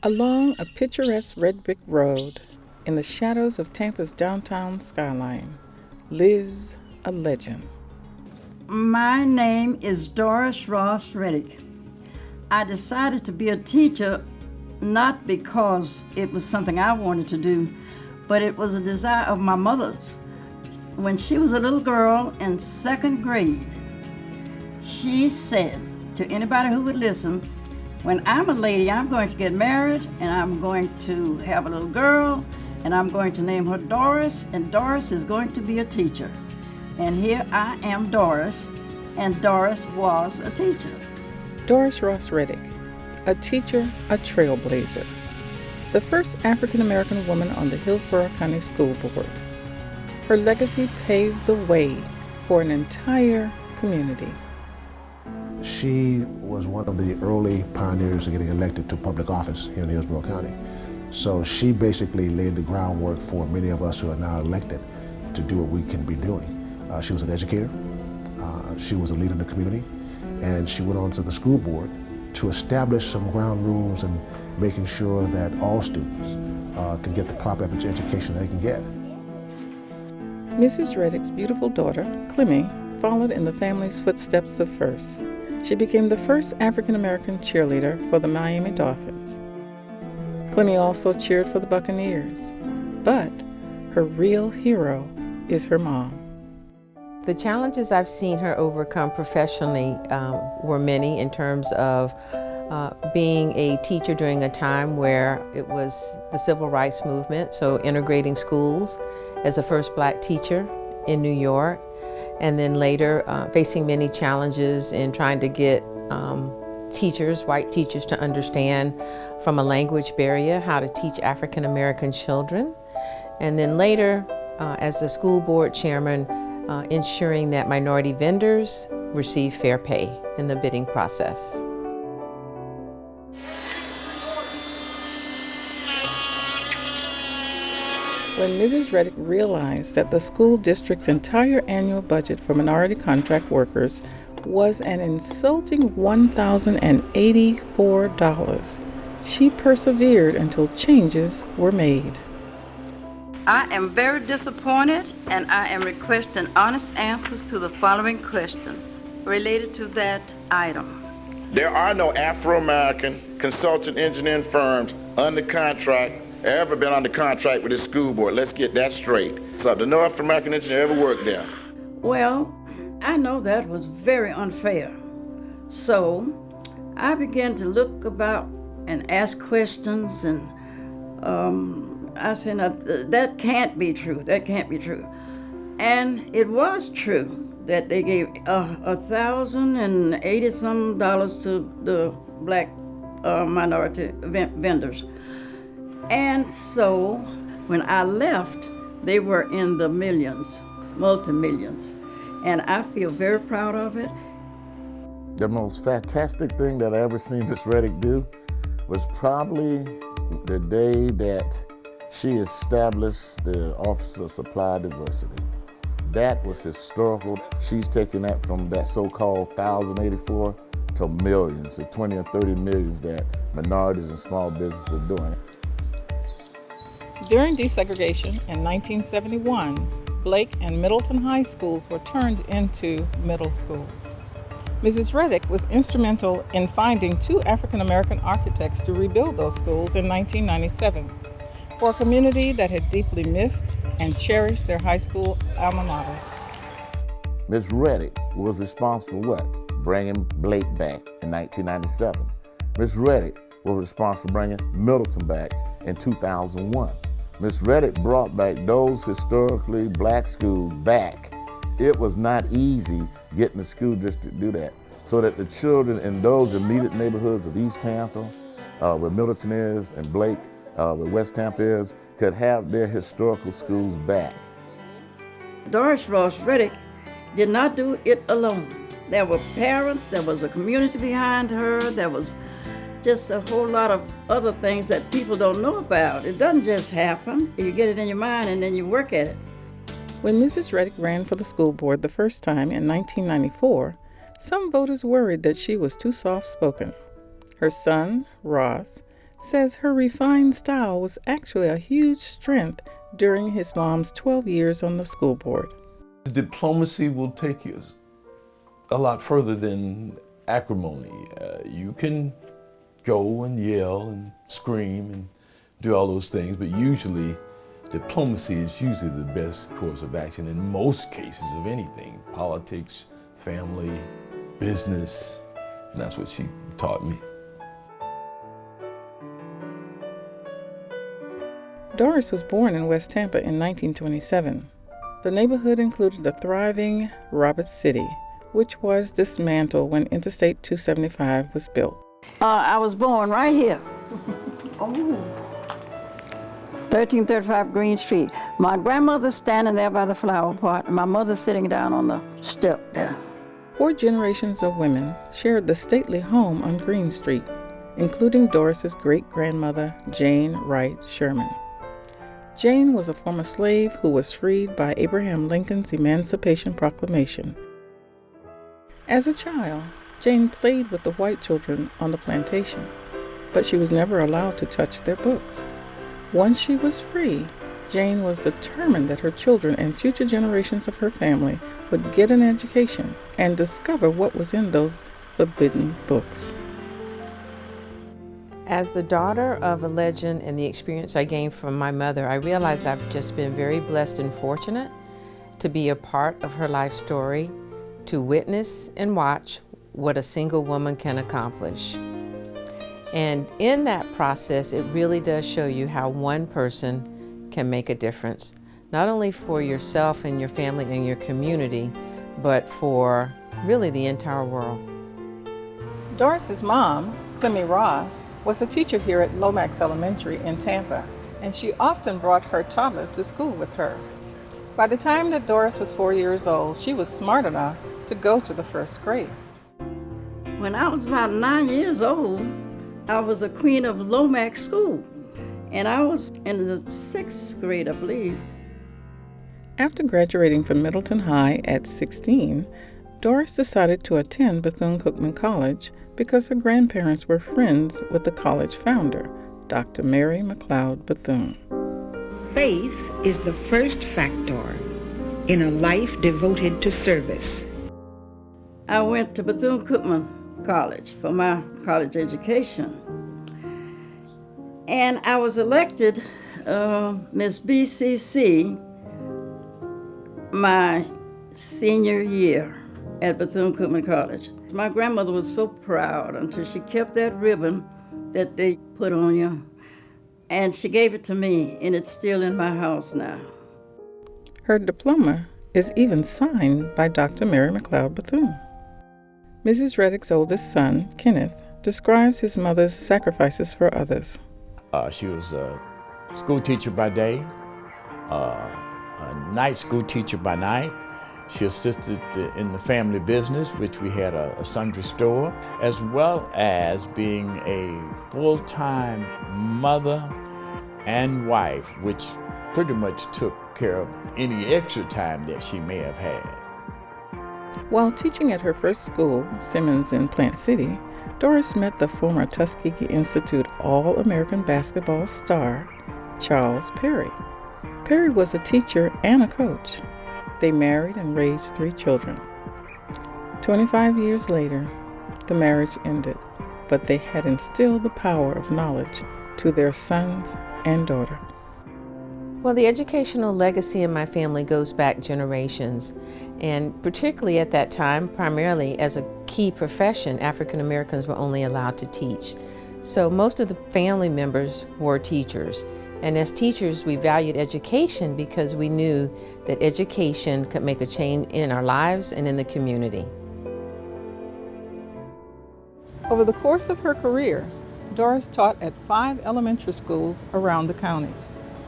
Along a picturesque red brick road, in the shadows of Tampa's downtown skyline, lives a legend. My name is DorisRossReddick. I decided to be a teacher not because it was something I wanted to do, but it was a desire of my mother's. When she was a little girl in second grade, she said to anybody who would listen, when I'm a lady, I'm going to get married and I'm going to have a little girl and I'm going to name her Doris, and Doris is going to be a teacher. And here I am, Doris, and Doris was a teacher. Doris Ross Reddick, a teacher, a trailblazer. The first African-American woman on the Hillsborough County School Board. Her legacy paved the way for an entire community. She was one of the early pioneers of getting elected to public office here in Hillsborough County. So she basically laid the groundwork for many of us who are now elected to do what we can be doing. She was an educator, she was a leader in the community, and she went on to the school board to establish some ground rules and making sure that all students can get the proper education they can get. Mrs. Reddick's beautiful daughter, Clemmy, followed in the family's footsteps of first. She became the first African-American cheerleader for the Miami Dolphins. Clemmy also cheered for the Buccaneers, but her real hero is her mom. The challenges I've seen her overcome professionally were many in terms of being a teacher during a time where it was the civil rights movement, so integrating schools as a first black teacher in New York, and then later facing many challenges in trying to get teachers, white teachers, to understand from a language barrier how to teach African American children. And then later, as the school board chairman, ensuring that minority vendors receive fair pay in the bidding process. When Mrs. Reddick realized that the school district's entire annual budget for minority contract workers was an insulting $1,084, she persevered until changes were made. I am very disappointed, and I am requesting honest answers to the following questions related to that item. There are no Afro-American consultant engineering firms under contract, ever been under contract with this school board. Let's get that straight. So no Afro-American engineer ever worked there. Well, I know that was very unfair. So I began to look about and ask questions, and I said, now, that can't be true. That can't be true. And it was true that they gave $1,080 to the black minority vendors. And so when I left, they were in the millions, multi-millions. And I feel very proud of it. The most fantastic thing that I ever seen Miss Reddick do was probably the day that she established the Office of Supply Diversity. That was historical. She's taken that from that so-called 1,084 to millions, to 20 or 30 millions that minorities and small businesses are doing. During desegregation in 1971, Blake and Middleton high schools were turned into middle schools. Mrs. Reddick was instrumental in finding 2 African-American architects to rebuild those schools in 1997 for a community that had deeply missed and cherished their high school alma maters. Miss Reddick was responsible for what? Bringing Blake back in 1997. Miss Reddick was responsible for bringing Middleton back in 2001. Miss Reddick brought back those historically black schools back. It was not easy getting the school district to do that, so that the children in those immediate neighborhoods of East Tampa, where Middleton is, and Blake, where West Tampa is, could have their historical schools back. Doris Ross Reddick did not do it alone. There were parents, there was a community behind her, there was just a whole lot of other things that people don't know about. It doesn't just happen. You get it in your mind and then you work at it. When Mrs. Reddick ran for the school board the first time in 1994, some voters worried that she was too soft-spoken. Her son, Ross, says her refined style was actually a huge strength during his mom's 12 years on the school board. Diplomacy will take you a lot further than acrimony. You can go and yell and scream and do all those things, but usually diplomacy is usually the best course of action in most cases of anything. Politics, family, business, and that's what she taught me. Doris was born in West Tampa in 1927. The neighborhood included a thriving Robert City, which was dismantled when Interstate 275 was built. I was born right here. 1335 Green Street. My grandmother's standing there by the flower pot, and my mother's sitting down on the step there. 4 generations of women shared the stately home on Green Street, including Doris's great-grandmother, Jane Wright Sherman. Jane was a former slave who was freed by Abraham Lincoln's Emancipation Proclamation. As a child, Jane played with the white children on the plantation, but she was never allowed to touch their books. Once she was free, Jane was determined that her children and future generations of her family would get an education and discover what was in those forbidden books. As the daughter of a legend and the experience I gained from my mother, I realized I've just been very blessed and fortunate to be a part of her life story, to witness and watch what a single woman can accomplish. And in that process, it really does show you how one person can make a difference, not only for yourself and your family and your community, but for really the entire world. Doris's mom, Clemmy Ross, was a teacher here at Lomax Elementary in Tampa, and she often brought her toddler to school with her. By the time that Doris was 4 years old, she was smart enough to go to the first grade. When I was about 9 years old, I was a queen of Lomax School, and I was in the 6th grade, I believe. After graduating from Middleton High at 16, Doris decided to attend Bethune-Cookman College because her grandparents were friends with the college founder, Dr. Mary McLeod Bethune. Faith is the first factor in a life devoted to service. I went to Bethune-Cookman College for my college education. And I was elected Miss BCC my senior year at Bethune-Cookman College. My grandmother was so proud until she kept that ribbon that they put on you, and she gave it to me, and it's still in my house now. Her diploma is even signed by Dr. Mary McLeod Bethune. Mrs. Reddick's oldest son, Kenneth, describes his mother's sacrifices for others. She was a school teacher by day, a night school teacher by night. She assisted in the family business, which we had a sundry store, as well as being a full-time mother and wife, which pretty much took care of any extra time that she may have had. While teaching at her first school, Simmons in Plant City, Doris met the former Tuskegee Institute All-American basketball star, Charles Perry. Perry was a teacher and a coach. They married and raised 3 children. 25 years later, the marriage ended, but they had instilled the power of knowledge to their sons and daughter. Well, the educational legacy in my family goes back generations, and particularly at that time, primarily as a key profession, African Americans were only allowed to teach. So most of the family members were teachers. And as teachers, we valued education because we knew that education could make a change in our lives and in the community. Over the course of her career, Doris taught at 5 elementary schools around the county.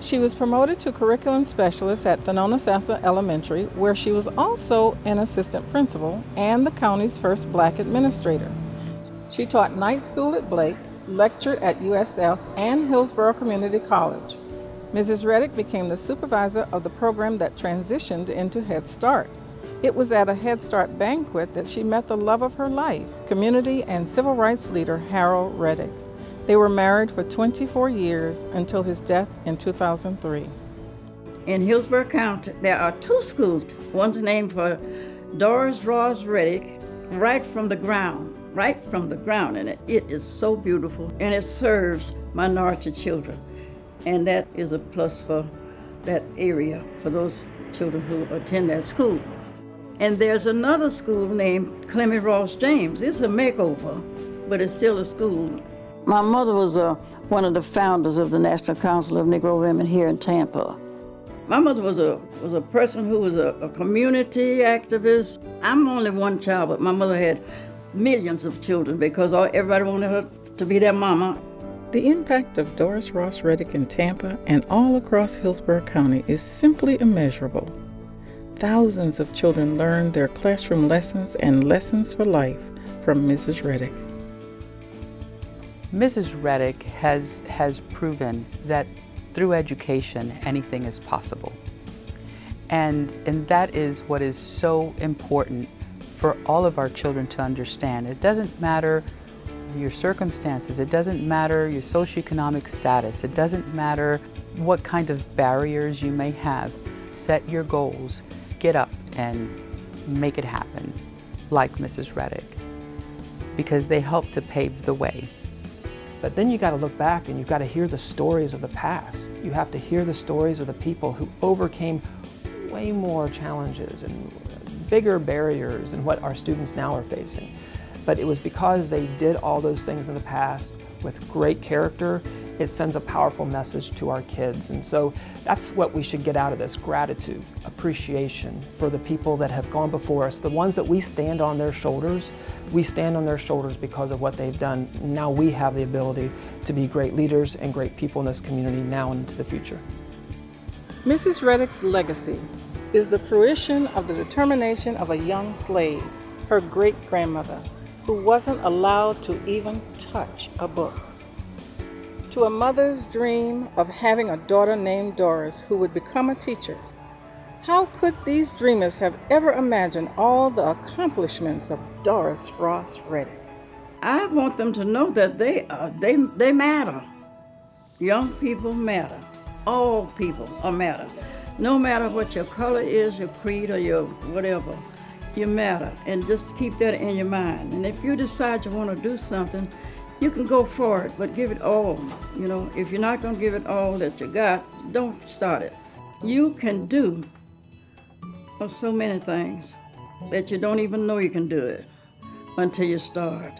She was promoted to curriculum specialist at Thonotosassa Elementary, where she was also an assistant principal and the county's first black administrator. She taught night school at Blake, lectured at USF and Hillsborough Community College. Mrs. Reddick became the supervisor of the program that transitioned into Head Start. It was at a Head Start banquet that she met the love of her life, community and civil rights leader Harold Reddick. They were married for 24 years until his death in 2003. In Hillsborough County, there are 2 schools. One's named for DorisRossReddick, right from the ground, and it is so beautiful, and it serves minority children, and that is a plus for that area, for those children who attend that school. And there's another school named Clemmy Ross James. It's a makeover, but it's still a school. My mother was one of the founders of the National Council of Negro Women here in Tampa. My mother was a person who was a community activist. I'm only one child, but my mother had millions of children because everybody wanted her to be their mama. The impact of Doris Ross Reddick in Tampa and all across Hillsborough County is simply immeasurable. Thousands of children learned their classroom lessons and lessons for life from Mrs. Reddick. Mrs. Reddick has proven that through education, anything is possible. And that is what is so important for all of our children to understand. It doesn't matter your circumstances, it doesn't matter your socioeconomic status, it doesn't matter what kind of barriers you may have. Set your goals, get up and make it happen, like Mrs. Reddick, because they help to pave the way. But then you got to look back and you've got to hear the stories of the past. You have to hear the stories of the people who overcame way more challenges and bigger barriers than what our students now are facing. But it was because they did all those things in the past with great character. It sends a powerful message to our kids. And so that's what we should get out of this: gratitude, appreciation for the people that have gone before us, the ones that we stand on their shoulders. We stand on their shoulders because of what they've done. Now we have the ability to be great leaders and great people in this community now and into the future. Mrs. Reddick's legacy is the fruition of the determination of a young slave, her great-grandmother, who wasn't allowed to even touch a book. To a mother's dream of having a daughter named Doris who would become a teacher, how could these dreamers have ever imagined all the accomplishments of Doris Ross Reddick? I want them to know that they matter. Young people matter. All people are matter. No matter what your color is, your creed, or your whatever, you matter. And just keep that in your mind. And if you decide you want to do something, you can go for it, but give it all. You know, if you're not going to give it all that you got, don't start it. You can do so many things that you don't even know you can do it until you start.